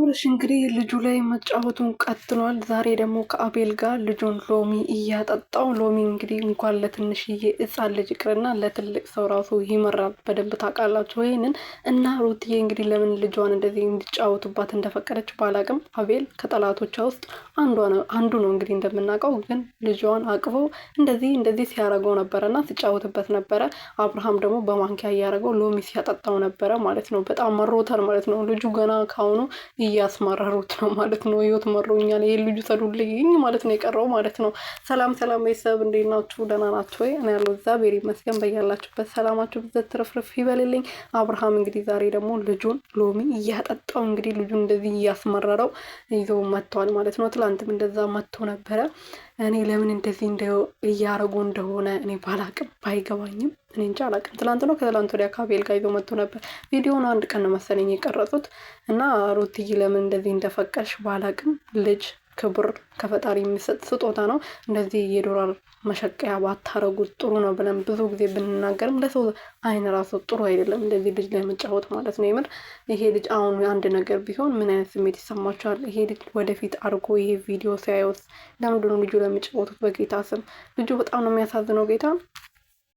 አብርሽ እንግዲህ ልጁ ላይ መጫወቱን ቀጥሏል። ዛሬ ደግሞ ከአቤል ጋር ልጁን ሎሚ እያጠጣው። ሎሚ እንግዲህ እንኳን ለትንሽዬ ሕፃን ልጅ ይቅርና ለትልቅ ሰው ራሱ ይመራል። በደንብ ታውቃላችሁ ይሄንን። እና ሩትዬ እንግዲህ ለምን ልጇን እንደዚህ እንዲጫወቱባት እንደፈቀደች ባላቅም አቤል ከጠላቶቿ ውስጥ አንዱ ነው እንግዲህ እንደምናውቀው። ግን ልጇን አቅፎ እንደዚህ ሲያደርገው ነበረና ሲጫወትበት ነበረ። አብርሃም ደግሞ በማንኪያ እያደረገው ሎሚ ሲያጠጣው ነበረ ማለት ነው። በጣም መሮታል ማለት ነው። ልጁ ገና ካሁኑ እያስመረሩት ነው ማለት ነው። ህይወት መሮኛል ይሄ ልጁ ሰዱልኝ ማለት ነው የቀረው ማለት ነው። ሰላም ቤተሰብ እንዴት ናችሁ? ደህና ናችሁ ወይ? እኔ ያለው እግዚአብሔር ይመስገን። በያላችሁበት ሰላማችሁ ብዘት ትርፍርፍ ይበልልኝ። አብርሃም እንግዲህ ዛሬ ደግሞ ልጁን ሎሚ እያጠጣው እንግዲህ ልጁን እንደዚህ እያስመረረው ይዞ መጥቷል ማለት ነው። ትላንትም እንደዛ መጥቶ ነበረ። እኔ ለምን እንደዚህ እያረጉ እንደሆነ እኔ ባላቅም ባይገባኝም እኔ እንጃ አላቅም። ትላንት ነው ከትላንት ወዲያ ከአቤል ጋር ይዞ መጥቶ ነበር። ቪዲዮውን አንድ ቀን ነው መሰለኝ የቀረጹት። እና ሩትዬ ለምን እንደዚህ እንደፈቀድሽ ባላቅም ልጅ ክብር ከፈጣሪ የሚሰጥ ስጦታ ነው። እንደዚህ የዶላር መሸቀያ ባታረጉት ጥሩ ነው ብለን ብዙ ጊዜ ብንናገርም ለሰው አይን ራሱ ጥሩ አይደለም እንደዚህ ልጅ ላይ መጫወት ማለት ነው። የምር ይሄ ልጅ አሁን አንድ ነገር ቢሆን ምን አይነት ስሜት ይሰማቸዋል? ይሄ ልጅ ወደፊት አድርጎ ይሄ ቪዲዮ ሲያዩት ለምንድነው ልጁ ለሚጫወቱት? በጌታ ስም ልጁ በጣም ነው የሚያሳዝነው ጌታ